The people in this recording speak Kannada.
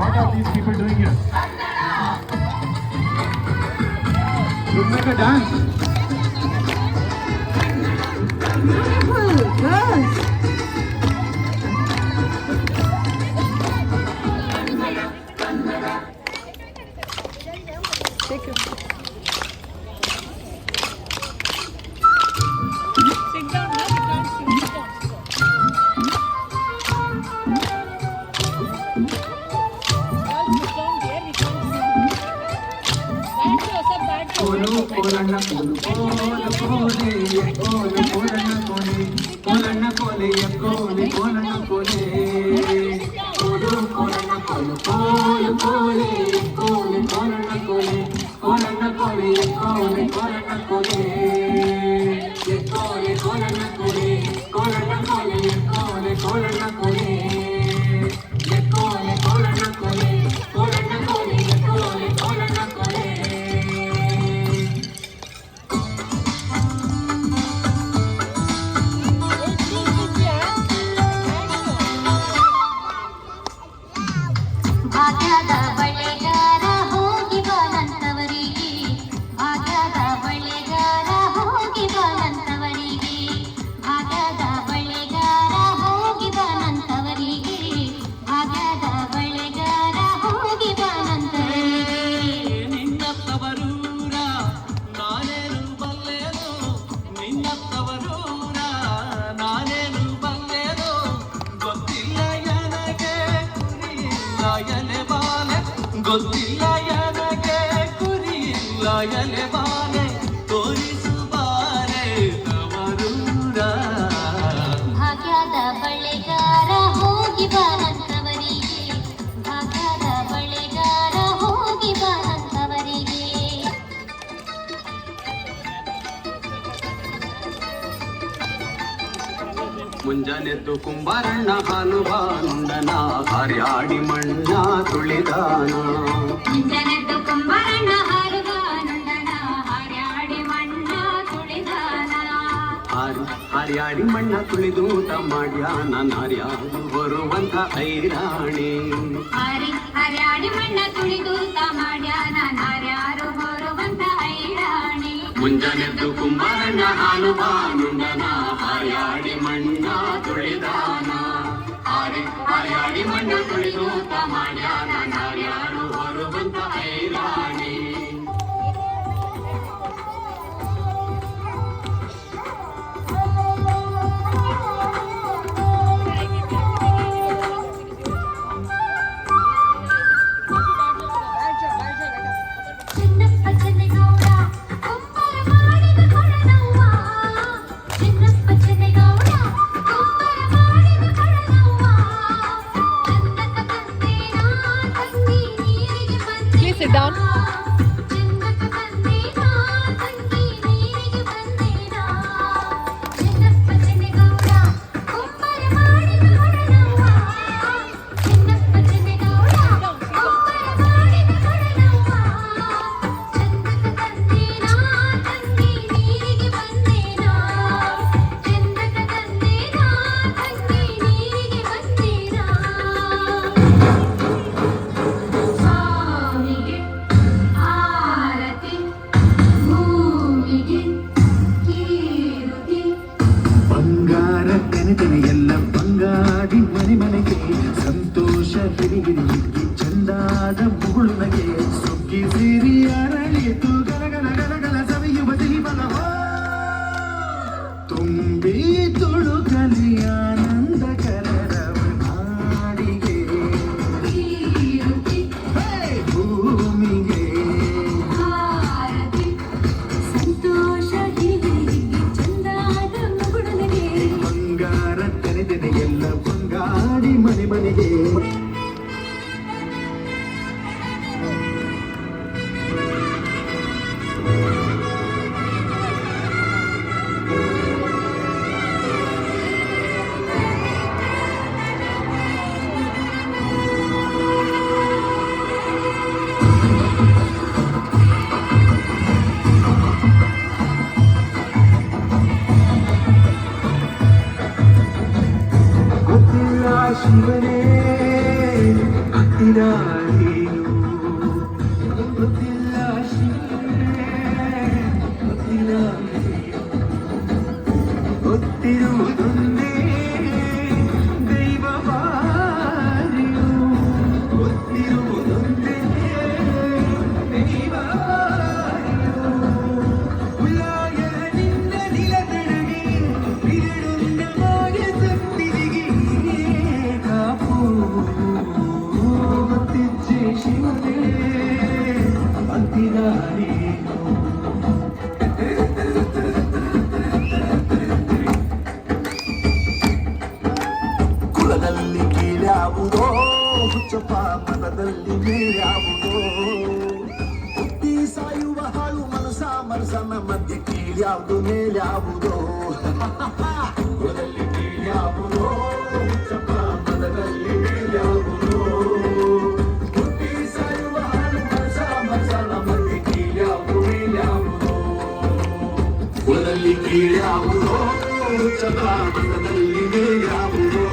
What are these people doing here? Look like a dance. Beautiful girls. Take your sit down. No, you can't sit down. Kolu kolanna kolu kolu kole kolu kolanna kole kolanna kole kolu kolanna kole kolu kolanna kolu kolu kole kolu kolanna kole kolanna kole kolu kolanna kole kolu kolanna kole kolanna kole kolu kolanna kole ಭಾಗ್ಯದ ಬಳೆಗಾರ ಹೋಗಿ ಬಾನಂತವರಿಗೆ ಭಾಗ್ಯದ ಬಳೆಗಾರ ಹೋಗಿ ಬಾನಂತವರಿಗೆ ಭಾಗ್ಯದ ಬಳೆಗಾರ ಹೋಗಿ ಬಾನಂತವರಿಗೆ ಭಾಗ್ಯದ ಬಳೆಗಾರ ಹೋಗಿ ಬಾನಂತವರಿಗೆ ನಿನ್ನತ್ತವರೂರ ನಾನೇನು ಬಲ್ಲೆನೋ ನಿನ್ನತ್ತವರೂರ ನಾನೇನು ಬಲ್ಲೆನೋ ಗೊತ್ತಿಲ್ಲ ನನಗೆ ಎಲೆಬಾಲೆ ಗೊತ್ತಿಲ್ಲ ನನಗೆ ಕುರಿಯಿಲ್ಲ ಎಲೆಬಾಲೆ ತೋರಿಸುಬಾರೆ ತವರೂರ ಭಾಗ್ಯದ ಬಳೆಗಾರ ಹೋಗಿ ಬಾನಂತವರಿಗೆ ಭಾಗ್ಯದ ಬಳೆಗಾರ ಹೋಗಿ ಬಾನಂತವರಿಗೆ ಮುಂಜಾನೆದ್ದು ಕುಂಬಾರಣ್ಣ ಹಾಲು ಬಾನುಂಡನ ಹಾರ್ಯಾಡಿ ಮಣ್ಣ ತುಳಿದಾನ ಮುಂಜಾನೆದ್ದು ಕುಂಬಾರಣ್ಣ ಹಾಲು ಬಾನುಂಡನ ಹಾರ್ಯಾಡಿ ಮಣ್ಣ ತುಳಿದಾನ ಹಾರ್ಯಾಡಿ ಮಣ್ಣ ತುಳಿದೂಟ ಮಾಡ್ಯಾನ ನಾರ್ಯಾರು ಬರುವಂತ ಐರಾಣಿ ಹಾರ್ಯಾಡಿ ಮಣ್ಣ ತುಳಿದೂಟ ಮಾಡ್ಯಾನ ನಾರ್ಯಾರು ಬರುವಂತ ಐರಾಣಿ ಮುಂಜಾನೆದ್ದು ಕುಂಬಾರಣ್ಣ ಹಾಲು ಬಾನುಂಡನ ಹಾರ್ಯಾಡಿ ಮಣ್ಣ ತುಳಿದಾನ ಹಾರ್ಯಾಡಿ ಮಣ್ಣ ತುಳಿದೂಟ ಮಾಡ್ಯಾನ ನಾರ್ಯಾರು ಬರುವಂತ ಐರಾಣಿ ಚಿನ್ನಪ್ಪ ಚೆನ್ನೇಗೌಡ ಕುಂಬಾರ ಮಾಡಿದ ಕೊಡನವ್ವ ಚಿನ್ನಪ್ಪ ಚೆನ್ನೇಗೌಡ ಕುಂಬಾರ ಮಾಡಿದ ಕೊಡನವ್ವ ಚಂದಕ ತಂದೇನಾ ತಂಗಿ ನೀರಿಗೆ ಬಂದೇನಾ Please sit down. ಚಂದಕ ತಂದೇನಾ ತಂಗಿ ನೀರಿಗೆ ಬಂದೇನಾ ಚಿನ್ನಪ್ಪ ಚೆನ್ನೇಗೌಡ ಕುಂಬಾರ ಮಾಡಿದ ಕೊಡನವ್ವ ಚಿನ್ನಪ್ಪ ಚೆನ್ನೇಗೌಡ ಕುಂಬಾರ ಮಾಡಿದ ಕೊಡನವ್ವ ಚಂದಕ ತಂದೇನಾ ತಂಗಿ ನೀರಿಗೆ ಬಂದೇನಾ ಚಂದಕ ತಂದೇನಾ ತಂಗಿ ನೀರಿಗೆ ಬಂದೇನಾ ಸ್ವಾಮಿಗೆ ನೀನು ಗೊತ್ತಿಲ್ಲ ಶಿವನೇ ಗೊತ್ತಿಲ್ಲ ಗೊತ್ತಿರುವುದೊಂದೇ ದೈವವಾರಿಯು ಗೊತ್ತಿರುವುದೊಂದೇ ದೈವವಾರಿಯು ಉಲಾಯರ ನಿನ್ನ ನಿಲತಡಗೆ ಬಿರಡುಂಡ ಮಾಯ ಸತ್ತಿದಿಗೆ ಕಾಪು ಗೊತ್ತಿಜ್ಜೆ ಶಿವನೇ ಅಂತಿನ ನೀನು ಕುಲದಲ್ಲಿ ಕೀಳ್ಯಾವುದೋ ಹುಚ್ಚಪ್ಪ ಮನದಲ್ಲಿ ಮೇಲ್ಯಾವುದೋ ಹುಟ್ಟಿ ಸಾಯುವ ಹಾಳು ಮನಸನ ಮಧ್ಯೆ ಕೀಳ್ಯಾವುದು ಮೇಲ್ಯಾವುದೋ ಕುಲದಲ್ಲಿ ಕೀಳ್ಯಾವುದೋ ಹುಚ್ಚಪ್ಪ ಮನದಲ್ಲಿ ಮೇಲ್ಯಾವುದೋ ಹುಟ್ಟಿ ಸಾಯುವ ಹಾಳು ಮನಸನ ಮಧ್ಯೆ ಕೀಳ್ಯಾವುದು ಮೇಲ್ಯಾವುದೋ ಕುಲದಲ್ಲಿ ಕೀಳ್ಯಾವುದೋ ಹುಚ್ಚಪ್ಪ ಮನದಲ್ಲಿ ಮೇಲ್ಯಾವುದೋ